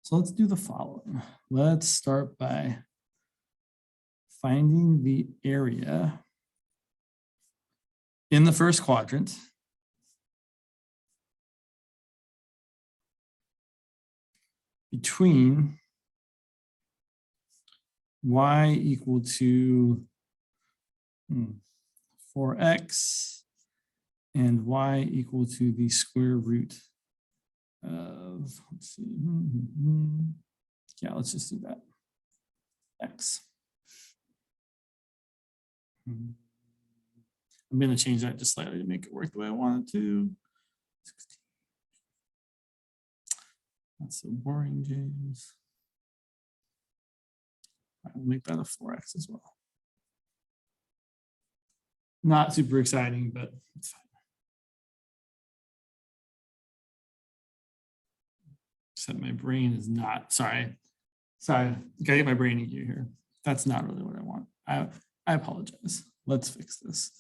So let's do the following. Let's start by finding the area in the first quadrant between y equal to 4x and y equal to the square root of, let's see, yeah, let's just do that, x. I'm going to change that just slightly to make it work the way I want it to. 16. That's so boring, James. I'll make that a 4x as well. Not super exciting, but it's fine. Except my brain is not, sorry, gotta get my brain in gear here. That's not really what I want. I apologize. Let's fix this.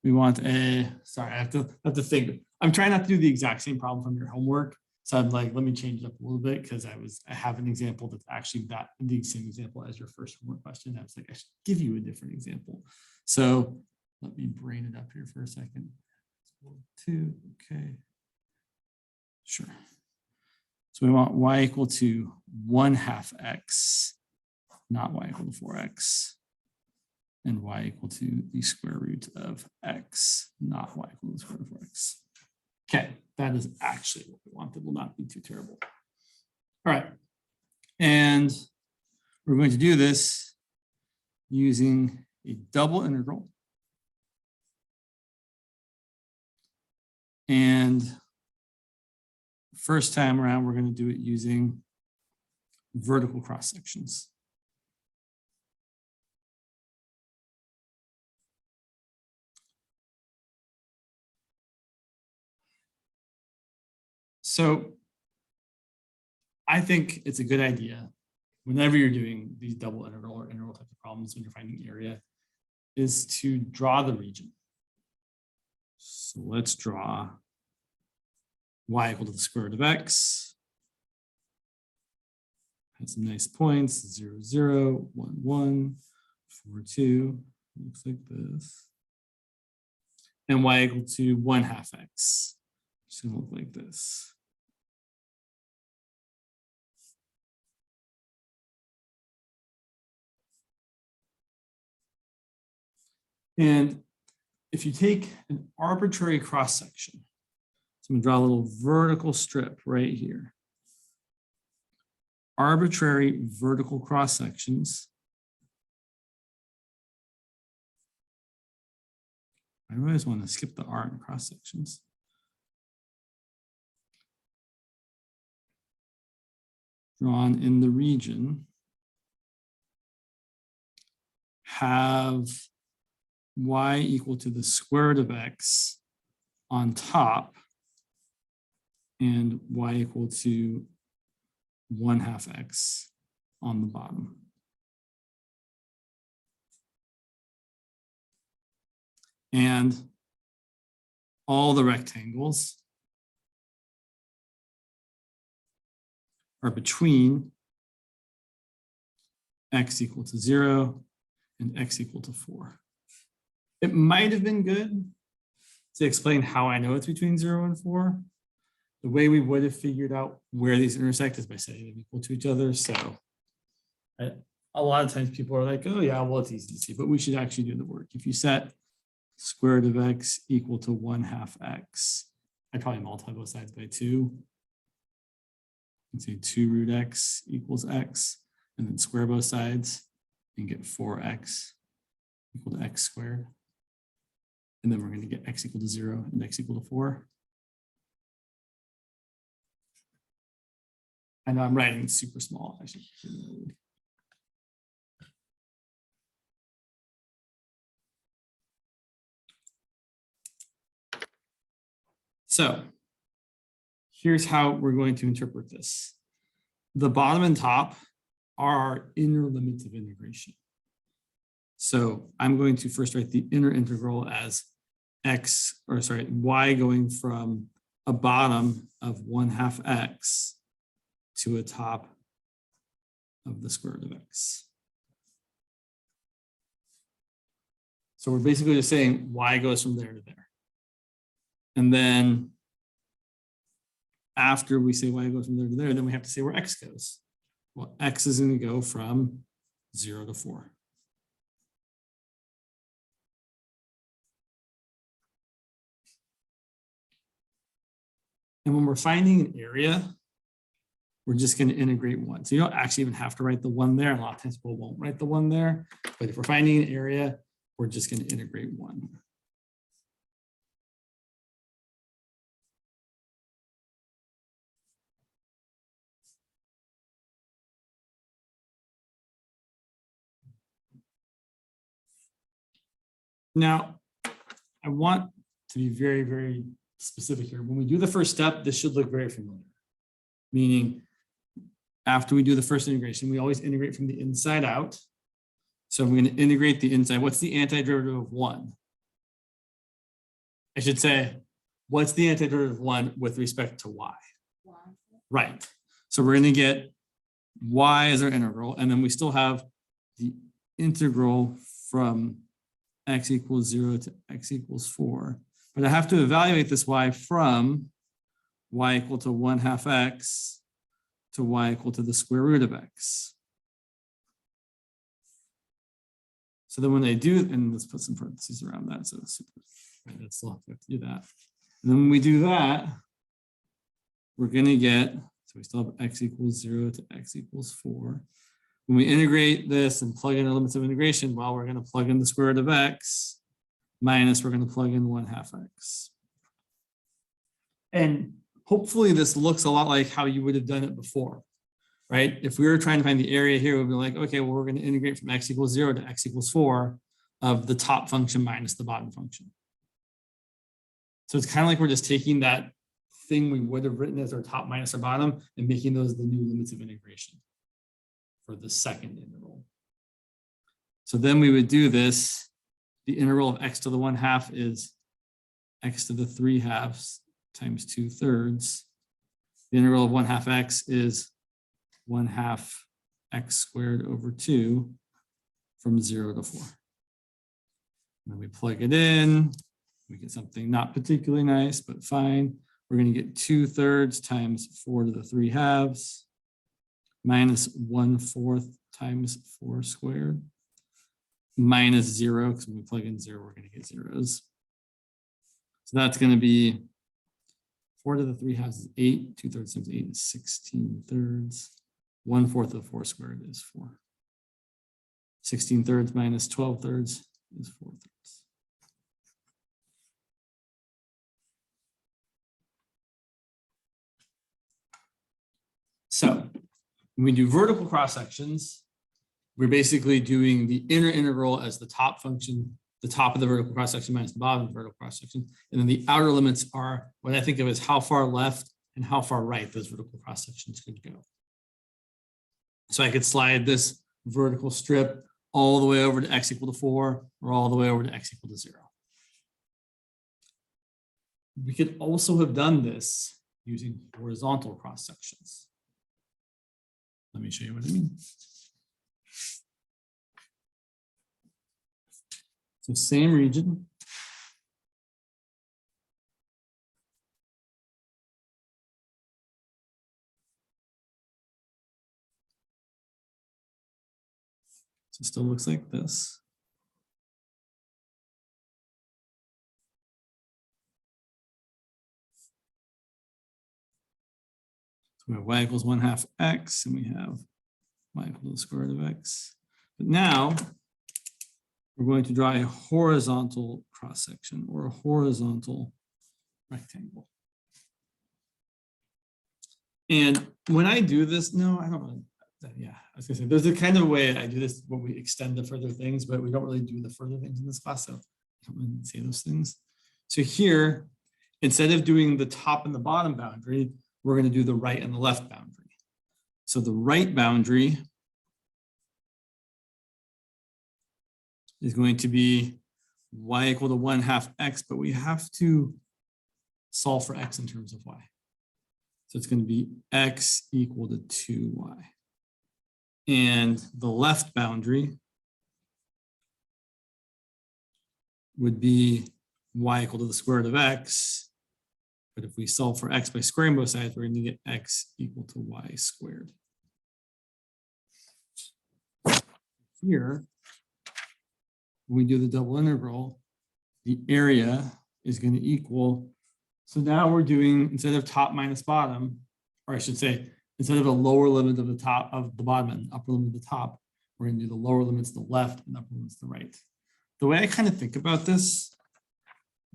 We want a, sorry, I have to think. I'm trying not to do the exact same problem from your homework. So I'm like, let me change it up a little bit because I have an example that's actually the same example as your first homework question. I was like, I should give you a different example. So let me brain it up here for a second. 2, okay. Sure. So we want y equal to 1/2 x, not y equal to 4x, and y equal to the square root of x, not y equal to the square root of 4x. Okay, that is actually what we want. That will not be too terrible. All right, and we're going to do this using a double integral. And first time around, we're going to do it using vertical cross sections. So I think it's a good idea whenever you're doing these double integral or integral type of problems when you're finding area is to draw the region. So let's draw y equal to the square root of x. Has some nice points, 0, 0, 1, 1, 4, 2, looks like this. And y equal to 1/2 x. It's gonna look like this. And if you take an arbitrary cross section, so I'm gonna draw a little vertical strip right here. Arbitrary vertical cross sections. I always want to skip the R in cross sections. Drawn in the region have y equal to the square root of x on top and y equal to 1/2 x on the bottom. And all the rectangles are between x equal to 0 and x equal to 4. It might have been good to explain how I know it's between 0 and 4. The way we would have figured out where these intersect is by setting them equal to each other. So a lot of times people are like, oh yeah, well, it's easy to see, but we should actually do the work. If you set square root of x equal to 1/2 x, I'd probably multiply both sides by 2. And say 2 root x equals x, and then square both sides and get 4x equal to x squared. And then we're going to get x equal to 0 and x equal to 4. I know I'm writing super small. I should. So here's how we're going to interpret this. The bottom and top are our inner limits of integration. So I'm going to first write the inner integral as y going from a bottom of 1/2 x to a top of the square root of x. So we're basically just saying y goes from there to there. And then after we say y goes from there to there, then we have to say where x goes. Well, x is going to go from 0 to 4. And when we're finding an area, we're just going to integrate 1. So you don't actually even have to write the 1 there. A lot of times people won't write the 1 there. But if we're finding an area, we're just going to integrate 1. Now, I want to be very, very specific here. When we do the first step, this should look very familiar. Meaning, after we do the first integration, we always integrate from the inside out. So I'm going to integrate the inside. What's the antiderivative of 1? I should say, what's the antiderivative of 1 with respect to y? Right. So we're going to get y as our integral, and then we still have the integral from x equals 0 to x equals 4. But I have to evaluate this y from y equal to 1/2 x to y equal to the square root of x. So then when I do, and let's put some parentheses around that, so it's super, right, that's still have to do that. And then when we do that, we're going to get, so we still have x equals 0 to x equals 4. When we integrate this and plug in our limits of integration, well, we're going to plug in the square root of x minus, we're going to plug in 1/2 x. And hopefully this looks a lot like how you would have done it before, right? If we were trying to find the area here, we'd be like, okay, well, we're going to integrate from x equals 0 to x equals 4 of the top function minus the bottom function. So it's kind of like we're just taking that thing we would have written as our top minus our bottom and making those the new limits of integration for the second integral. So then we would do this. The integral of x to the 1/2 is x to the 3/2 times 2/3. The integral of 1/2 x is 1/2 x squared over 2 from 0 to 4. And then we plug it in. We get something not particularly nice, but fine. We're going to get 2/3 times 4 to the 3/2 minus 1/4 times 4 squared minus 0, because when we plug in 0, we're going to get zeros. So that's going to be 4 to the 3/2 is 8. 2/3 times 8 is 16/3. 1/4 of 4 squared is 4. 16/3 minus 12/3 is 4/3. So when we do vertical cross sections, we're basically doing the inner integral as the top function, the top of the vertical cross section minus the bottom of the vertical cross section. And then the outer limits are what I think of as how far left and how far right those vertical cross sections could go. So I could slide this vertical strip all the way over to x equal to 4 or all the way over to x equal to 0. We could also have done this using horizontal cross sections. Let me show you what I mean. So same region. So it still looks like this. So we have y equals 1/2 x, and we have y equal to the square root of x. But now we're going to draw a horizontal cross section or a horizontal rectangle. And when I do this, no, I don't really, yeah, I was gonna say, there's a kind of a way I do this when we extend the further things, but we don't really do the further things in this class, so I don't really say those things. So here, instead of doing the top and the bottom boundary, we're gonna do the right and the left boundary. So the right boundary is going to be y equal to 1/2 x, but we have to solve for x in terms of y. So it's going to be x equal to 2y. And the left boundary would be y equal to the square root of x. But if we solve for x by squaring both sides, we're going to get x equal to y squared. Here, when we do the double integral, the area is going to equal. So now we're doing, instead of top minus bottom, or I should say, instead of a lower limit of the top of the bottom and upper limit of the top, we're going to do the lower limits to the left and upper limits to the right. The way I kind of think about this,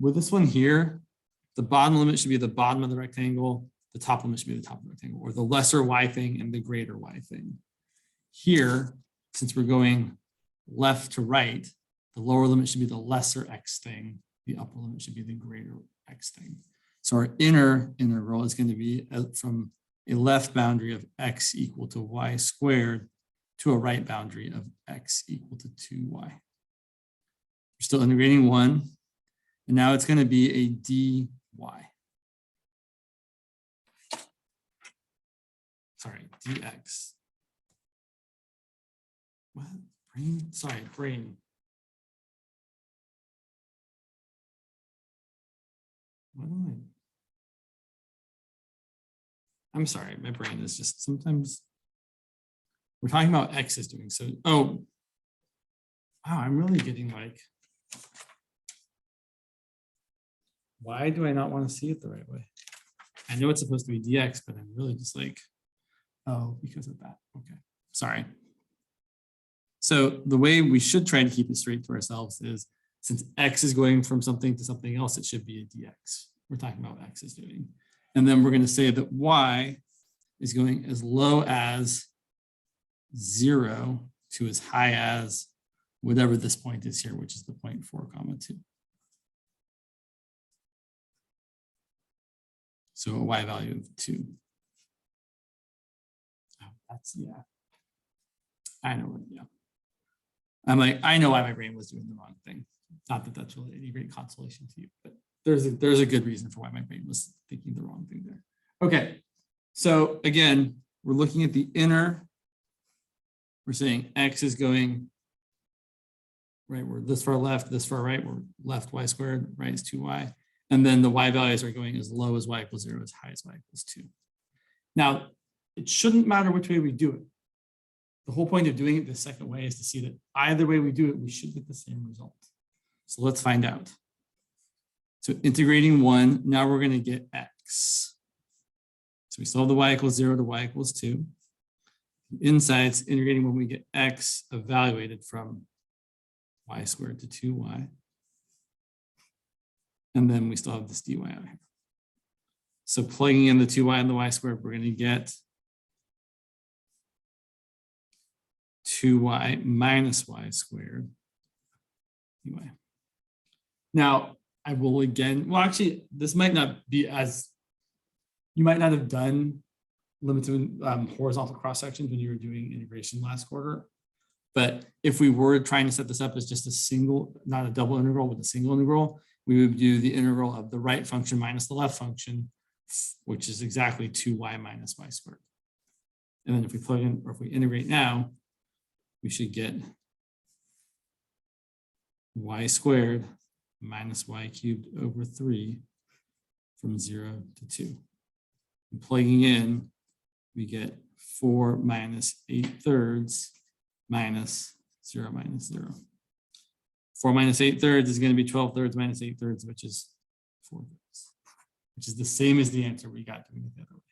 with this one here, the bottom limit should be the bottom of the rectangle, the top limit should be the top of the rectangle, or the lesser y thing and the greater y thing. Here, since we're going left to right, the lower limit should be the lesser x thing, the upper limit should be the greater x thing. So our inner integral is going to be from a left boundary of x equal to y squared to a right boundary of x equal to 2y. We're still integrating 1, and now it's going to be a dy. Sorry, dx. What? Brain? Sorry, brain. What am I? I'm sorry, my brain is just sometimes. We're talking about x is doing so. Oh, wow, I'm really getting like. Why do I not want to see it the right way? I know it's supposed to be dx, but I'm really just like, oh, because of that. Okay, sorry. So the way we should try to keep it straight to ourselves is, since x is going from something to something else, it should be a dx. We're talking about what x is doing. And then we're going to say that y is going as low as 0 to as high as whatever this point is here, which is the point 4, 2. So a y value of 2. Oh, that's, yeah. I know what, yeah. I'm like, I know why my brain was doing the wrong thing. Not that that's really any great consolation to you, but there's a good reason for why my brain was thinking the wrong thing there. Okay, so again, we're looking at the inner. We're saying x is going, right, we're this far left, this far right, we're left y squared, right is 2y. And then the y values are going as low as y equals 0, as high as y equals 2. Now, it shouldn't matter which way we do it. The whole point of doing it the second way is to see that either way we do it, we should get the same result. So let's find out. So integrating 1, now we're going to get x. So we solve the y equals 0 to y equals 2. Inside, it's integrating when we get x evaluated from y squared to 2y. And then we still have this dy out here. So plugging in the 2y and the y squared, we're going to get 2y minus y squared dy. Now, I will again, well, actually, this might not be as, you might not have done limited horizontal cross sections when you were doing integration last quarter. But if we were trying to set this up as just a single, not a double integral with a single integral, we would do the integral of the right function minus the left function, which is exactly 2y minus y squared. And then if we plug in, or if we integrate now, we should get y squared minus y cubed over 3 from 0 to 2. And plugging in, we get 4 minus 8/3 minus 0 minus 0. 4 minus 8/3 is going to be 12/3 minus 8/3, which is 4/3, which is the same as the answer we got doing it the other way.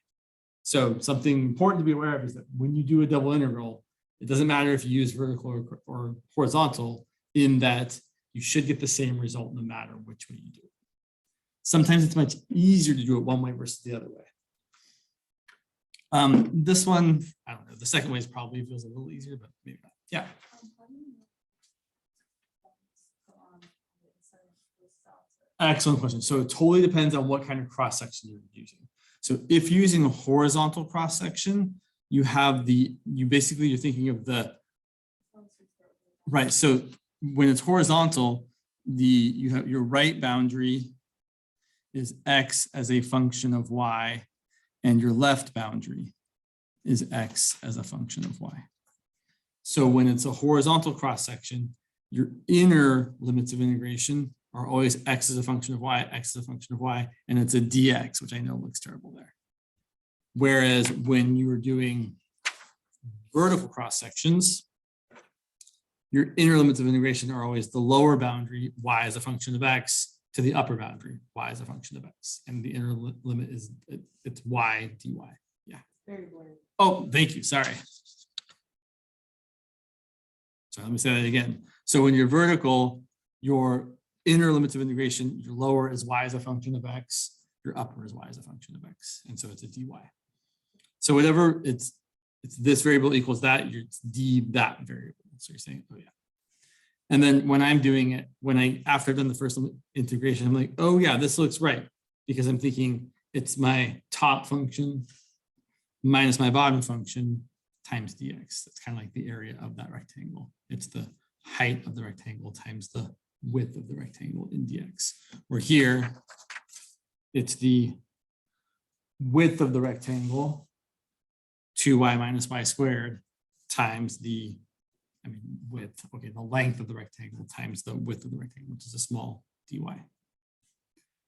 So something important to be aware of is that when you do a double integral, it doesn't matter if you use vertical or horizontal, in that you should get the same result no matter which way you do it. Sometimes it's much easier to do it one way versus the other way. This one, I don't know, the second way is probably feels a little easier, but maybe not. Yeah. Excellent question. So it totally depends on what kind of cross section you're using. So if you're using a horizontal cross section, you have the, you're thinking of the, right. So when it's horizontal, you have your right boundary is x as a function of y, and your left boundary is x as a function of y. So when it's a horizontal cross section, your inner limits of integration are always x as a function of y, x as a function of y, and it's a dx, which I know looks terrible there. Whereas when you are doing vertical cross sections, your inner limits of integration are always the lower boundary, y as a function of x, to the upper boundary, y as a function of x. And the inner limit is, it's y dy. Yeah. Very boring. Oh, thank you, sorry. So let me say that again. So when you're vertical, your inner limits of integration, your lower is y as a function of x, your upper is y as a function of x. And so it's a dy. So whatever it's this variable equals that, it's d that variable. So you're saying, oh yeah. And then when I'm doing it, after I've done the first integration, I'm like, oh yeah, this looks right. Because I'm thinking it's my top function minus my bottom function times dx. That's kind of like the area of that rectangle. It's the height of the rectangle times the width of the rectangle in dx. Where here, it's the width of the rectangle, 2y minus y squared, times the, width, okay, the length of the rectangle times the width of the rectangle, which is a small dy.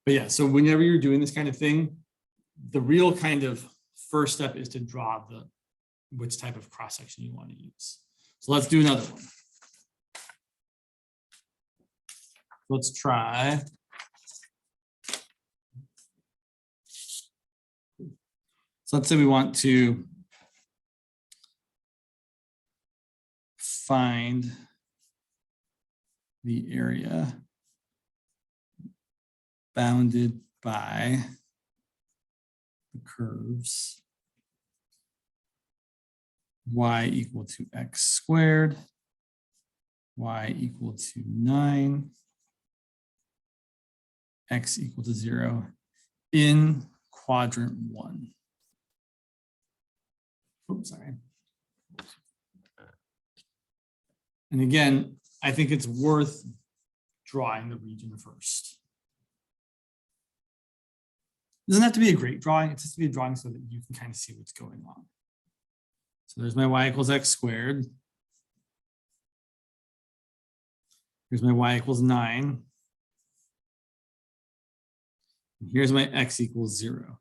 But yeah, so whenever you're doing this kind of thing, the real kind of first step is to draw which type of cross section you want to use. So let's do another one. Let's try. So let's say we want to find the area bounded by the curves y equal to x squared, y equal to 9, x equal to 0 in quadrant 1. Oops, sorry. And again, I think it's worth drawing the region first. It doesn't have to be a great drawing, it has to be a drawing so that you can kind of see what's going on. So there's my y equals x squared. Here's my y equals 9. And here's my x equals 0.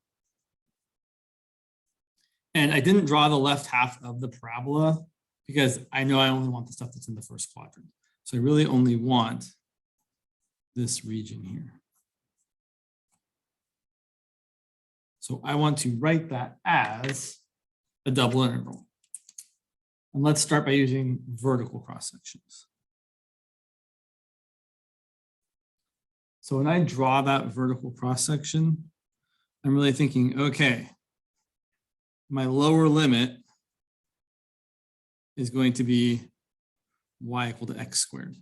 And I didn't draw the left half of the parabola because I know I only want the stuff that's in the first quadrant. So I really only want this region here. So I want to write that as a double integral. And let's start by using vertical cross sections. So when I draw that vertical cross section, I'm really thinking, okay, my lower limit is going to be y equal to x squared.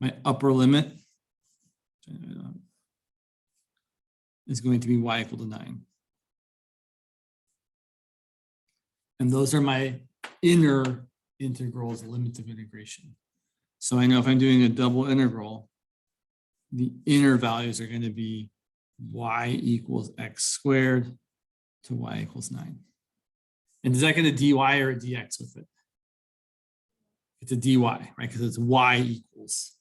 My upper limit is going to be y equal to 9. And those are my inner integrals, limits of integration. So I know if I'm doing a double integral, the inner values are going to be y equals x squared to y equals 9. And is that going to dy or a dx with it? It's a dy, right? Because it's y equals.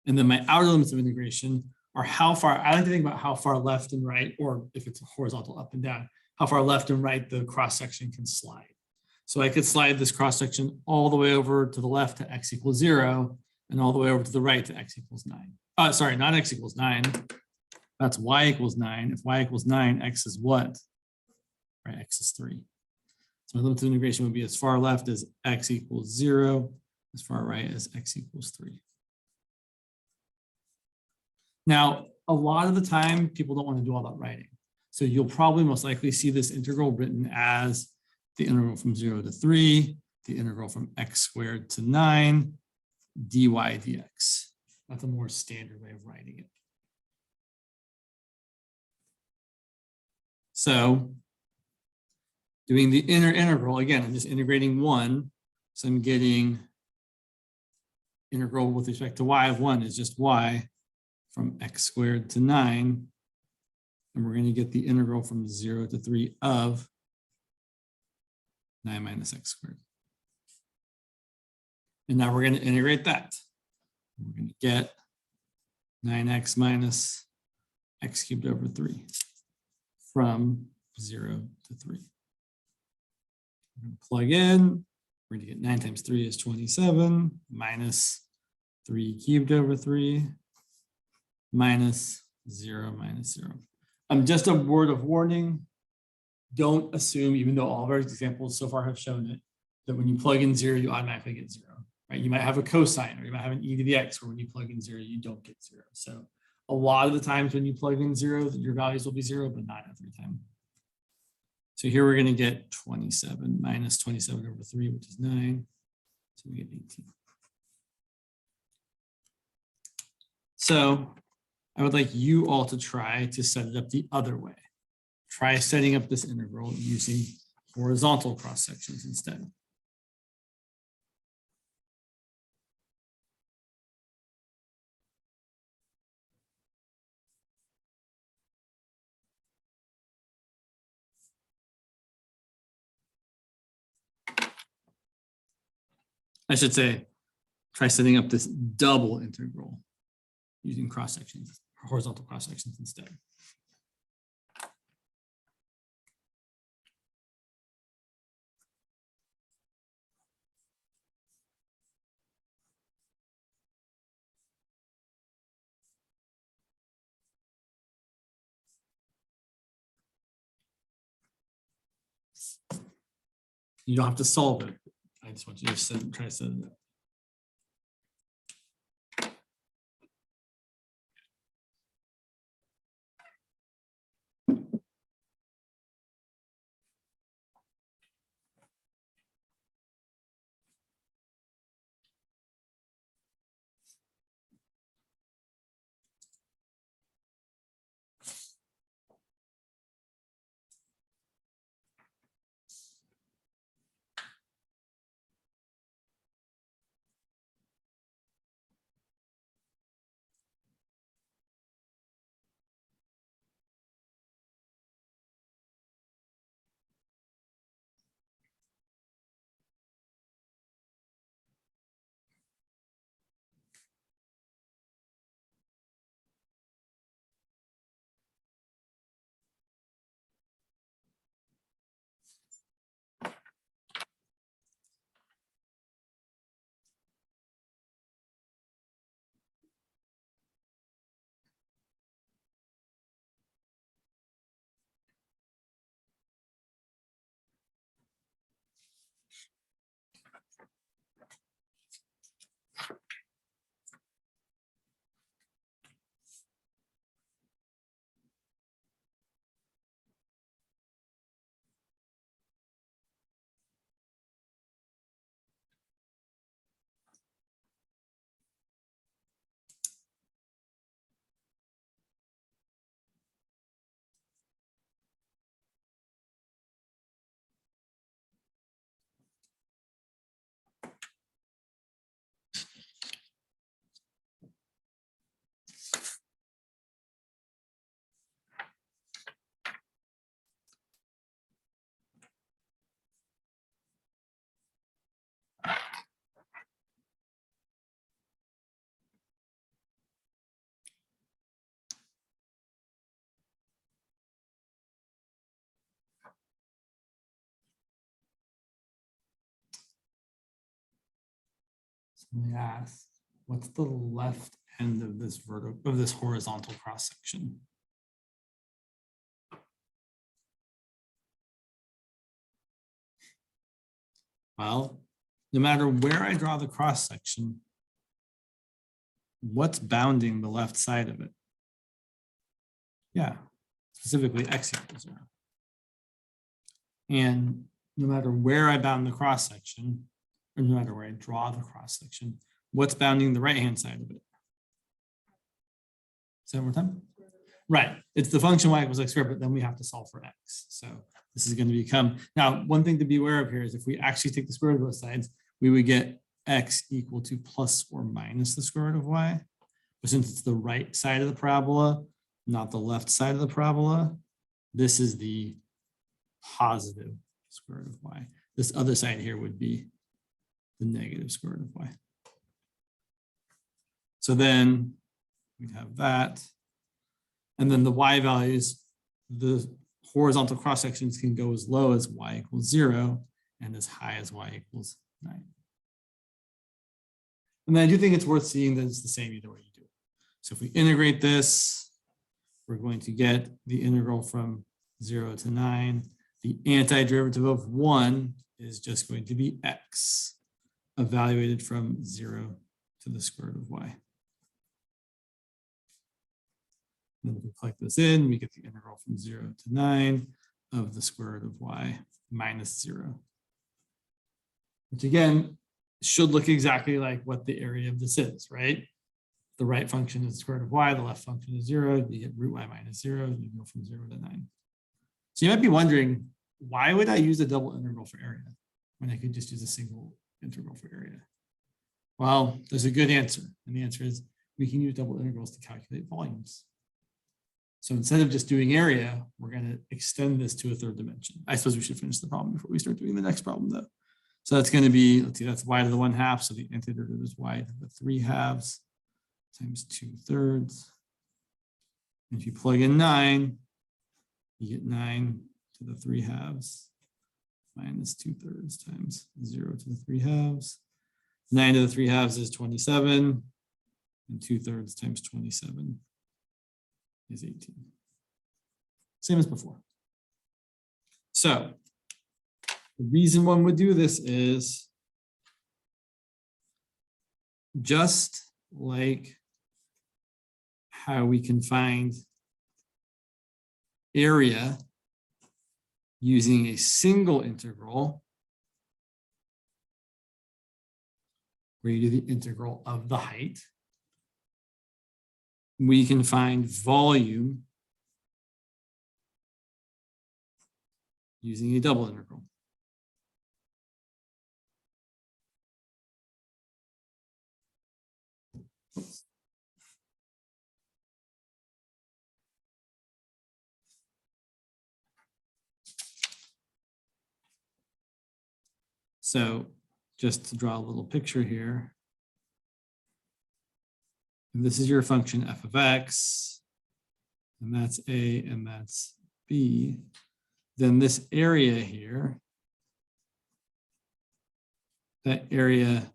And then my outer limits of integration are how far, I like to think about how far left and right, or if it's a horizontal up and down, how far left and right the cross section can slide. So I could slide this cross section all the way over to the left to x equals 0, and all the way over to the right to x equals 9. Sorry, not x equals 9. That's y equals 9. If y equals 9, x is what? Right, x is 3. So my limit of integration would be as far left as x equals 0, as far right as x equals 3. Now, a lot of the time, people don't want to do all that writing. So you'll probably most likely see this integral written as the integral from 0 to 3, the integral from x squared to 9, dy dx. That's a more standard way of writing it. So doing the inner integral, again, I'm just integrating 1. So I'm getting integral with respect to y of 1 is just y from x squared to 9. And we're going to get the integral from 0 to 3 of 9 minus x squared. And now we're going to integrate that. We're going to get 9x minus x cubed over 3 from 0 to 3. We're going to plug in. We're going to get 9 times 3 is 27 minus 3 cubed over 3 minus 0 minus 0. Just a word of warning. Don't assume, even though all of our examples so far have shown it, that when you plug in 0, you automatically get 0. Right? You might have a cosine, or you might have an e to the x, where when you plug in 0, you don't get 0. So a lot of the times when you plug in 0, your values will be 0, but not every time. So here we're going to get 27 minus 27 over 3, which is 9. So we get 18. So I would like you all to try to set it up the other way. Try setting up this integral using horizontal cross sections instead. I should say, try setting up this double integral using cross sections, horizontal cross sections instead. You don't have to solve it. I just want you to try to set it up. Let me ask, what's the left end of this horizontal cross section? Well, no matter where I draw the cross section, what's bounding the left side of it? Yeah, specifically x equals 0. And no matter where I bound the cross section, or no matter where I draw the cross section, what's bounding the right-hand side of it? Say one more time. Right, it's the function y equals x squared, but then we have to solve for x. So this is going to become, now one thing to be aware of here is if we actually take the square root of both sides, we would get x equal to plus or minus the square root of y. But since it's the right side of the parabola, not the left side of the parabola, this is the positive square root of y. This other side here would be the negative square root of y. So then we'd have that. And then the y values, the horizontal cross sections can go as low as y equals 0 and as high as y equals 9. And then I do think it's worth seeing that it's the same either way you do it. So if we integrate this, we're going to get the integral from 0 to 9. The antiderivative of 1 is just going to be x, evaluated from 0 to the square root of y. And then if we plug this in, we get the integral from 0 to 9 of the square root of y minus 0. Which again, should look exactly like what the area of this is, right? The right function is the square root of y, the left function is 0, you get root y minus 0, you go from 0 to 9. So you might be wondering, why would I use a double integral for area when I could just use a single integral for area? Well, there's a good answer, and the answer is we can use double integrals to calculate volumes. So instead of just doing area, we're going to extend this to a third dimension. I suppose we should finish the problem before we start doing the next problem, though. So that's going to be, let's see, that's y to the 1/2. So the antiderivative is y to the 3/2 times 2/3. And if you plug in 9, you get 9 to the 3/2 minus 2/3 times 0 to the 3/2. 9 to the 3/2 is 27, and 2/3 times 27 is 18. Same as before. So the reason one would do this is just like how we can find area using a single integral, where you do the integral of the height. We can find volume using a double integral. So just to draw a little picture here, this is your function f of x, and that's a and that's b. Then this area here, that area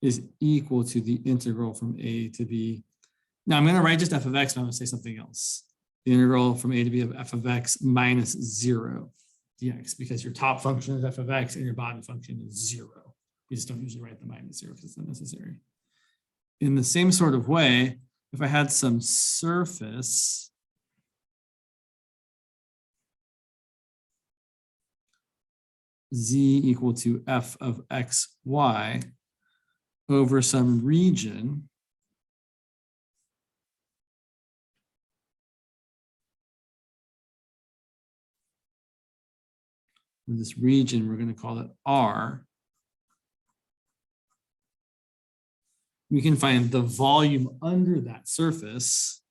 is equal to the integral from a to b. Now I'm going to write just f of x, but I'm going to say something else. The integral from a to b of f of x minus 0 dx, because your top function is f of x and your bottom function is 0. We just don't usually write the minus 0 because it's unnecessary. In the same sort of way, if I had some surface z equal to f of x, y over some region, in this region, we're going to call it R. We can find the volume under that surface.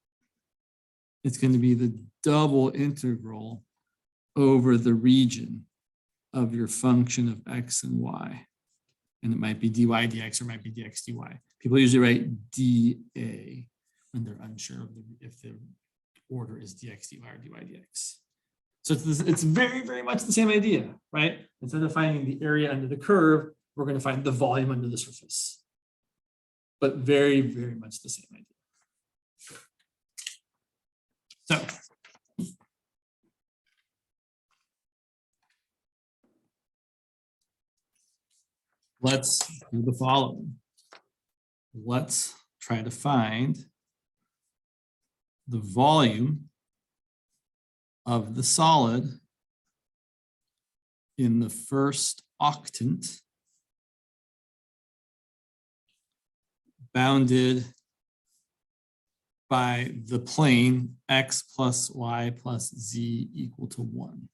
It's going to be the double integral over the region of your function of x and y. And it might be dy dx or it might be dx dy. People usually write dA when they're unsure of if the order is dx dy or dy dx. So it's very, very much the same idea, right? Instead of finding the area under the curve, we're going to find the volume under the surface. But very, very much the same idea. So let's do the following. Let's try to find the volume of the solid in the first octant bounded by the plane x plus y plus z equal to 1.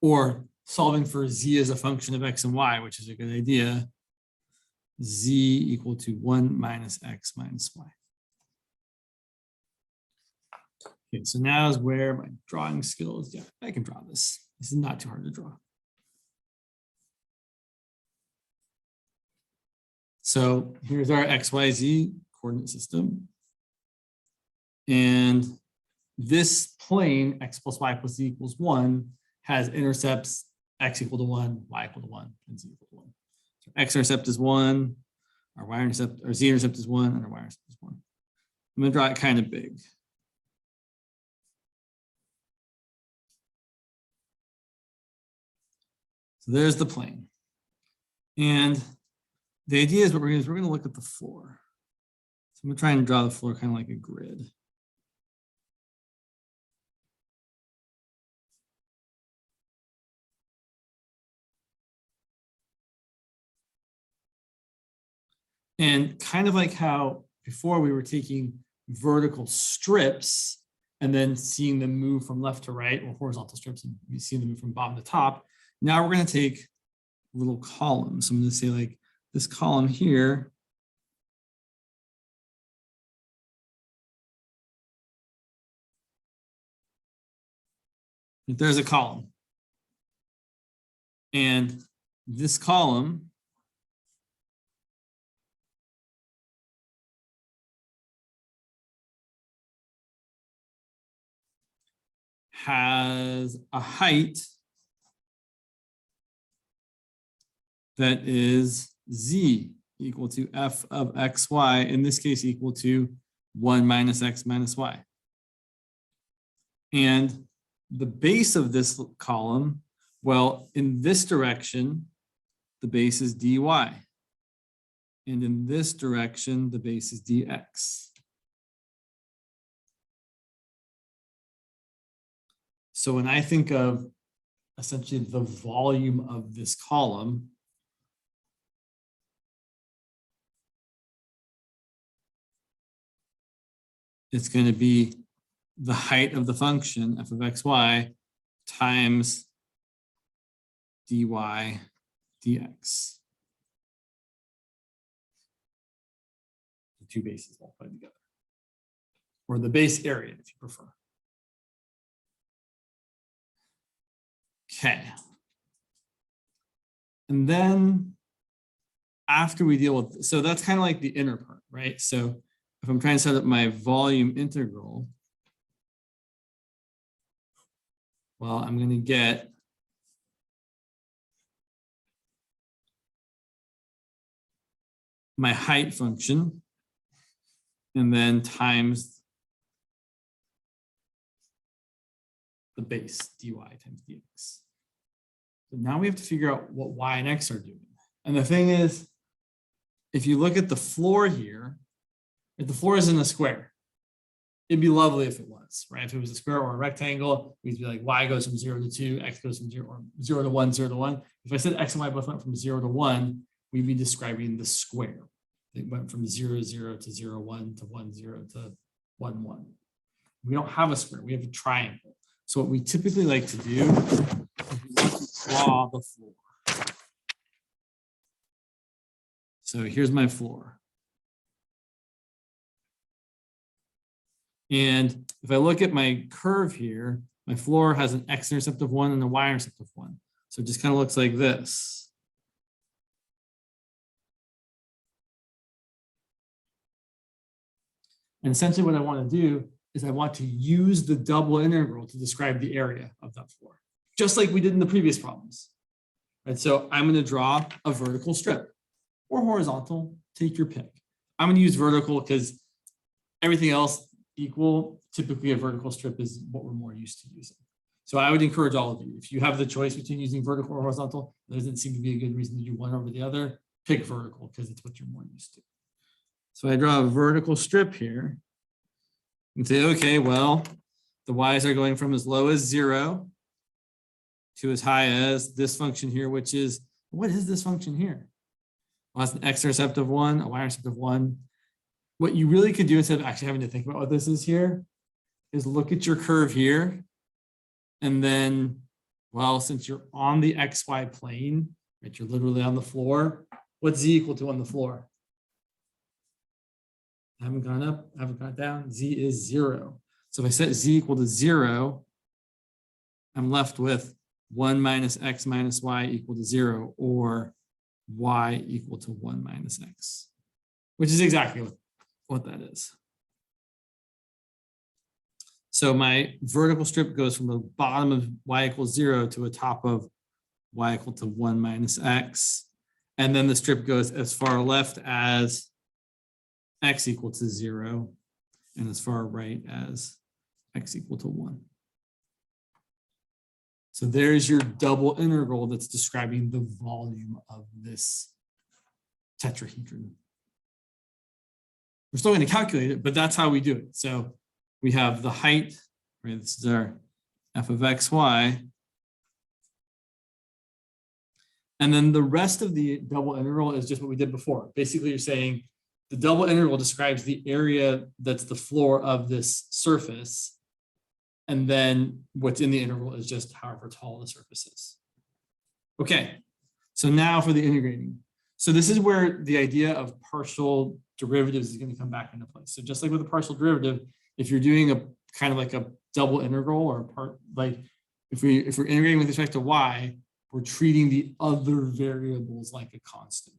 Or solving for z as a function of x and y, which is a good idea, z equal to 1 minus x minus y. Okay, so now is where my drawing skills, yeah, I can draw this. This is not too hard to draw. So here's our XYZ coordinate system. And this plane, x plus y plus z equals 1, has intercepts x equal to 1, y equal to 1, and z equal to 1. So x-intercept is 1, our y-intercept, or z-intercept is 1, and our y-intercept is 1. I'm going to draw it kind of big. So there's the plane. And the idea is what we're going to do is we're going to look at the floor. So I'm going to try and draw the floor kind of like a grid. And kind of like how before we were taking vertical strips and then seeing them move from left to right, or horizontal strips and seeing them move from bottom to top. Now we're going to take little columns. So I'm going to say like this column here there's a column. And this column has a height that is z equal to f of xy, in this case equal to 1 minus x minus y. And the base of this column, well, in this direction, the base is dy. And in this direction, the base is dx. So when I think of essentially the volume of this column, it's going to be the height of the function f of xy times dy dx. The two bases multiplied together, or the base area if you prefer. Okay. And then after we deal with, so that's kind of like the inner part, right? So if I'm trying to set up my volume integral, well, I'm going to get my height function and then times the base dy times dx. So now we have to figure out what y and x are doing. And the thing is, if you look at the floor here, if the floor isn't a square, it'd be lovely if it was, right? If it was a square or a rectangle, we'd be like y goes from 0 to 2, x goes from 0 or 0 to 1, 0 to 1. If I said x and y both went from 0 to 1, we'd be describing the square. It went from 0, 0 to 0, 1 to 1, 0 to 1, 1. We don't have a square, we have a triangle. So what we typically like to do is draw the floor. So here's my floor. And if I look at my curve here, my floor has an x-intercept of 1 and a y-intercept of 1. So it just kind of looks like this. And essentially what I want to do is I want to use the double integral to describe the area of that floor, just like we did in the previous problems. Right? So I'm going to draw a vertical strip or horizontal, take your pick. I'm going to use vertical because everything else equal, typically a vertical strip is what we're more used to using. So I would encourage all of you, if you have the choice between using vertical or horizontal, there doesn't seem to be a good reason to do one over the other, pick vertical because it's what you're more used to. So I draw a vertical strip here and say, okay, well, the y's are going from as low as 0 to as high as this function here, which is, what is this function here? Well, that's an x-intercept of 1, a y-intercept of 1. What you really could do instead of actually having to think about what this is here is look at your curve here. And then, well, since you're on the XY plane, right, you're literally on the floor, what's z equal to on the floor? I haven't gone up, I haven't gone down, z is 0. So if I set z equal to 0, I'm left with 1 minus x minus y equal to 0, or y equal to 1 minus x, which is exactly what that is. So my vertical strip goes from the bottom of y equals 0 to a top of y equal to 1 minus x. And then the strip goes as far left as x equal to 0 and as far right as x equal to 1. So there's your double integral that's describing the volume of this tetrahedron. We're still going to calculate it, but that's how we do it. So we have the height, right? This is our f of x, y. And then the rest of the double integral is just what we did before. Basically, you're saying the double integral describes the area that's the floor of this surface. And then what's in the integral is just however tall the surface is. Okay, so now for the integrating. So this is where the idea of partial derivatives is going to come back into place. So just like with a partial derivative, if you're doing a kind of like a double integral or a part, like if we're integrating with respect to y, we're treating the other variables like a constant.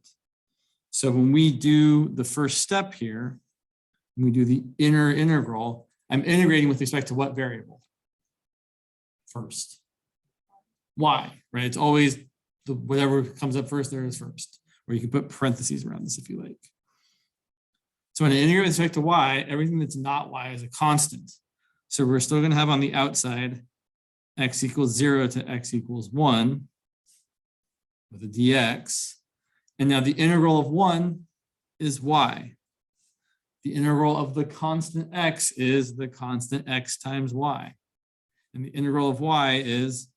So when we do the first step here, when we do the inner integral, I'm integrating with respect to what variable? First. Y, right? It's always the whatever comes up first there is first. Or you can put parentheses around this if you like. So when I integrate with respect to y, everything that's not y is a constant. So we're still going to have on the outside x equals 0 to x equals 1 with a dx. And now the integral of 1 is y. The integral of the constant x is the constant x times y. And the integral of y is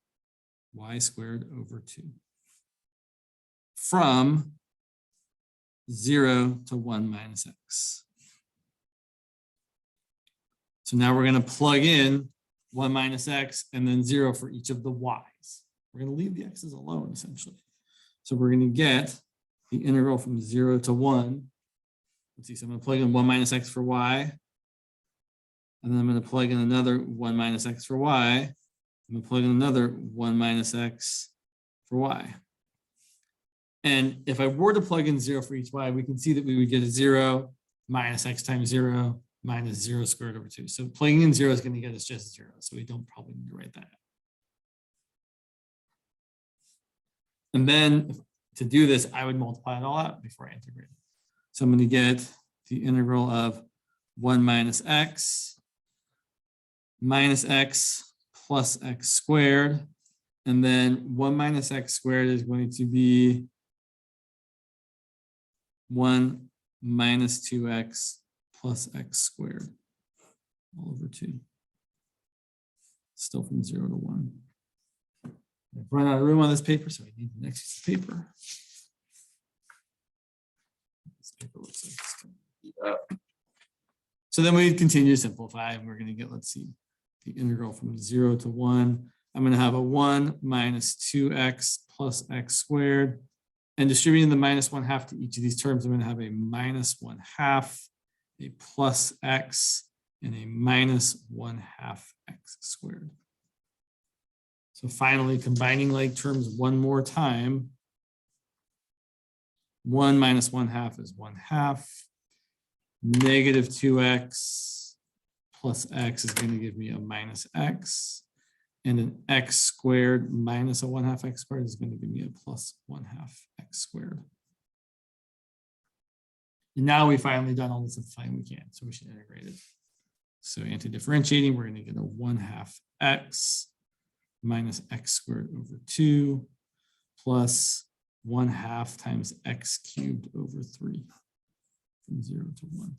y squared over 2. From 0 to 1 minus x. So now we're going to plug in 1 minus x and then 0 for each of the y's. We're going to leave the x's alone, essentially. So we're going to get the integral from 0 to 1. Let's see, so I'm going to plug in 1 minus x for y. And then I'm going to plug in another 1 minus x for y. I'm going to plug in another 1 minus x for y. And if I were to plug in 0 for each y, we can see that we would get a 0 minus x times 0 minus 0 squared over 2. So plugging in 0 is going to get us just 0. So we don't probably need to write that. And then to do this, I would multiply it all out before I integrate it. So I'm going to get the integral of 1 minus x plus x squared. And then 1 minus x squared is going to be 1 minus 2x plus x squared all over 2. Still from 0 to 1. I've run out of room on this paper, so I need the next piece of paper. This paper looks like it's going to be up. So then we continue to simplify, and we're going to get, let's see, the integral from 0 to 1. I'm going to have a 1 minus 2x plus x squared. And distributing the minus 1/2 to each of these terms, I'm going to have a minus 1/2, a plus x, and a minus 1/2 x squared. So finally, combining like terms one more time, 1 minus 1/2 is 1/2. Negative 2x plus x is going to give me a minus x. And an x squared minus a 1/2 x squared is going to give me a plus 1/2 x squared. And now we've finally done all the simplifying we can, so we should integrate it. So anti-differentiating, we're going to get a 1/2 x minus x squared over 2 plus 1/2 times x cubed over 3 from 0 to 1.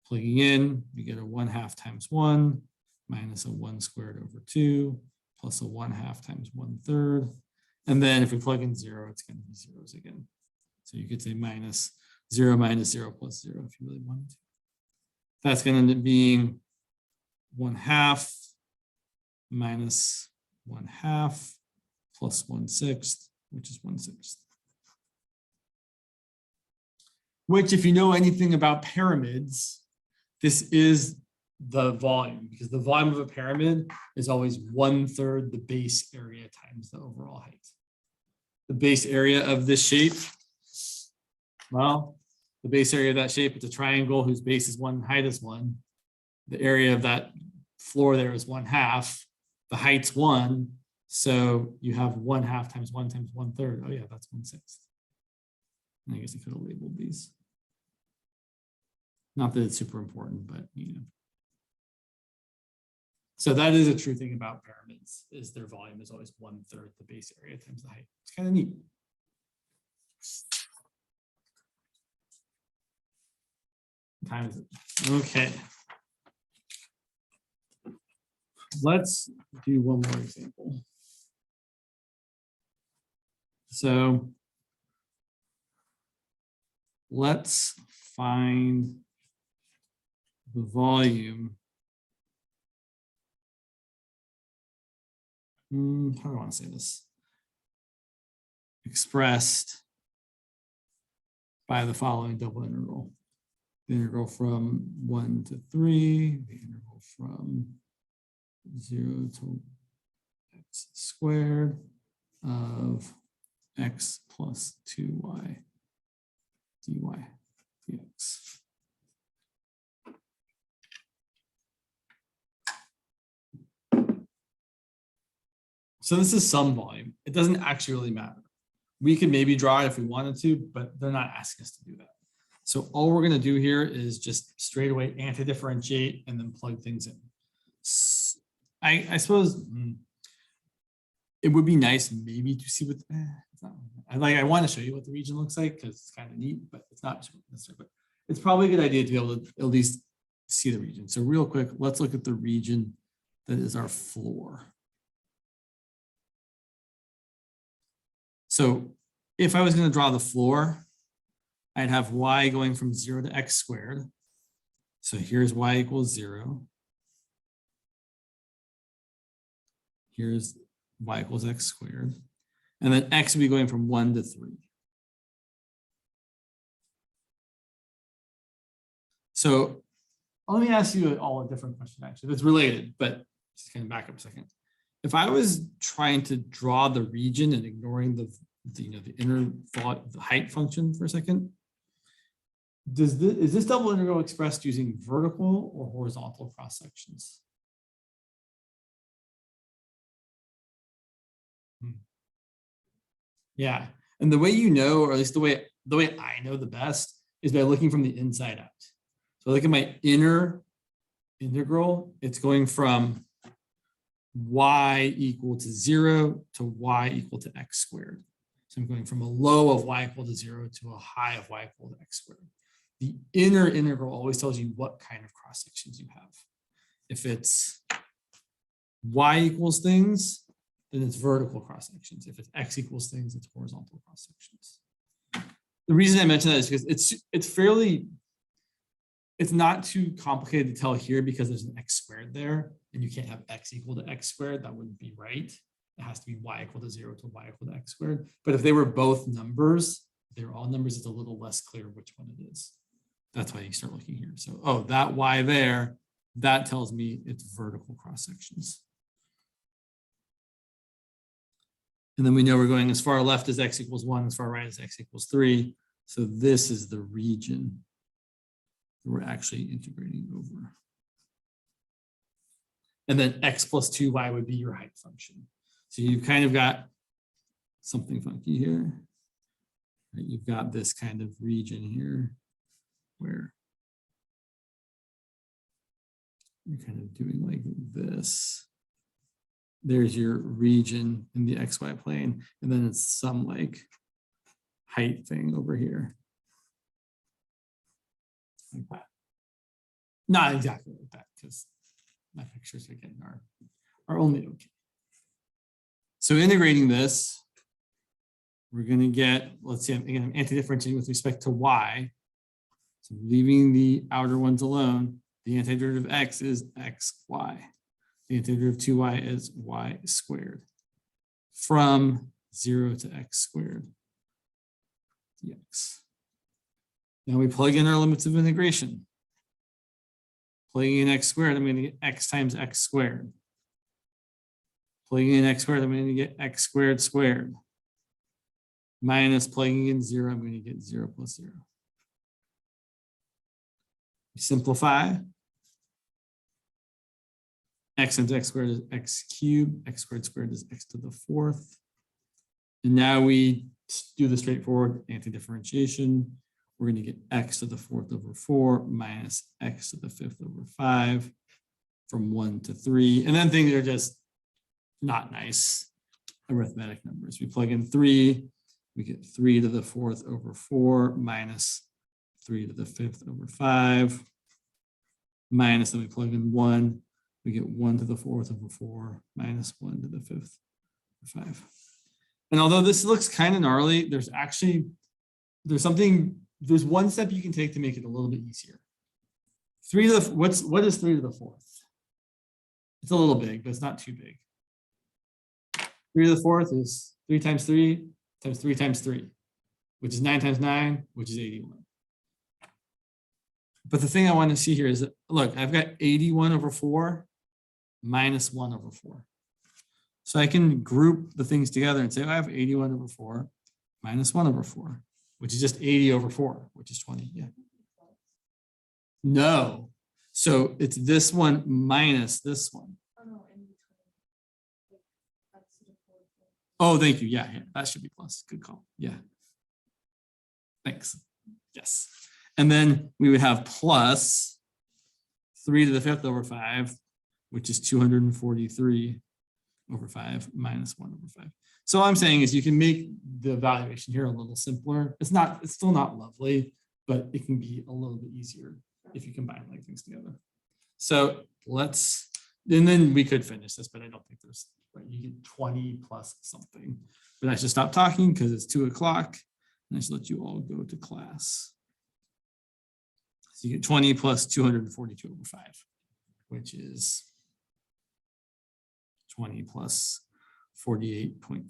Plugging in, we get a 1/2 times 1 minus a 1 squared over 2 plus a 1/2 times 1/3. And then if we plug in 0, it's going to be zeros again. So you could say minus 0 plus 0 if you really wanted to. That's going to end up being 1/2 minus 1/2 plus 1/6, which is 1/6. Which, if you know anything about pyramids, this is the volume, because the volume of a pyramid is always 1/3 the base area times the overall height. the base area of this shape? Well, the base area of that shape, it's a triangle whose base is 1, height is 1. The area of that floor there is 1/2. The height's 1. So you have 1/2 times 1 times 1/3. Oh yeah, that's 1/6. I guess I could have labeled these. Not that it's super important, but you know. So that is a true thing about pyramids, is their volume is always 1/3 the base area times the height. It's kind of neat. What time is it? Okay. Let's do one more example. So let's find the volume. How do I want to say this? Expressed by the following double integral. The integral from 1 to 3, the integral from 0 to x squared of x plus 2y dy dx. So this is some volume. It doesn't actually really matter. We could maybe draw it if we wanted to, but they're not asking us to do that. So all we're going to do here is just straight away anti-differentiate and then plug things in. I suppose it would be nice maybe to see what it's not, I want to show you what the region looks like because it's kind of neat, but it's not necessary. But it's probably a good idea to be able to at least see the region. So real quick, let's look at the region that is our floor. So if I was going to draw the floor, I'd have y going from 0 to x squared. So here's y equals 0. Here's y equals x squared. And then x would be going from 1 to 3. So let me ask you all a different question, actually. It's related, but just kind of back up a second. If I was trying to draw the region and ignoring the inner thought, the height function for a second, is this double integral expressed using vertical or horizontal cross sections? Yeah, and the way you know, or at least the way I know the best, is by looking from the inside out. So look at my inner integral. It's going from y equal to 0 to y equal to x squared. So I'm going from a low of y equal to 0 to a high of y equal to x squared. The inner integral always tells you what kind of cross sections you have. If it's y equals things, then it's vertical cross sections. If it's x equals things, it's horizontal cross sections. The reason I mention that is because it's not too complicated to tell here because there's an x squared there, and you can't have x equal to x squared. That wouldn't be right. It has to be y equal to 0 to y equal to x squared. But if they were both numbers, they're all numbers, it's a little less clear which one it is. That's why you start looking here. So, oh, that y there, that tells me it's vertical cross sections. And then we know we're going as far left as x equals 1, as far right as x equals 3. So this is the region that we're actually integrating over. And then x plus 2y would be your height function. So you've kind of got something funky here. Right? You've got this kind of region here where you're kind of doing like this. There's your region in the XY plane, and then it's some like height thing over here. Like that. Not exactly like that, because my pictures again are only okay. So integrating this, we're going to get, let's see, again, I'm anti-differentiating with respect to y. So leaving the outer ones alone, the antiderivative of x is xy. The antiderivative of 2y is y squared from 0 to x squared dx. Now we plug in our limits of integration. Plugging in x squared, I'm going to get x times x squared. Plugging in x squared, I'm going to get x squared squared. minus plugging in 0, I'm going to get 0 plus 0. Simplify. X into x squared is x cubed, x squared is x to the 4th. And now we do the straightforward anti-differentiation. We're going to get x to the 4th over 4 minus x to the 5th over 5 from 1 to 3. And then things are just not nice arithmetic numbers. We plug in 3, we get 3 to the 4th over 4 minus 3 to the 5th over 5 minus, then we plug in 1, we get 1 to the 4th over 4 minus 1 to the 5th over 5. And although this looks kind of gnarly, there's one step you can take to make it a little bit easier. 3 to the, what is 3 to the 4th? It's a little big, but it's not too big. 3 to the 4th is 3 times 3 times 3 times 3, which is 9 times 9, which is 81. But the thing I want to see here is that, look, I've got 81 over 4 minus 1 over 4. So I can group the things together and say, I have 81 over 4 minus 1 over 4, which is just 80 over 4, which is 20. Yeah. No. So it's this one minus this one. Oh, thank you. Yeah, that should be plus. Good call. Yeah. Thanks. Yes. And then we would have plus 3 to the 5th over 5, which is 243 over 5 minus 1 over 5. So all I'm saying is you can make the evaluation here a little simpler. It's still not lovely, but it can be a little bit easier if you combine like things together. So and then we could finish this, but I don't think there's, right, you get 20 plus something. But I should stop talking because it's 2 o'clock and I should let you all go to class. So you get 20 plus 242 over 5, which is 20 plus 48.4.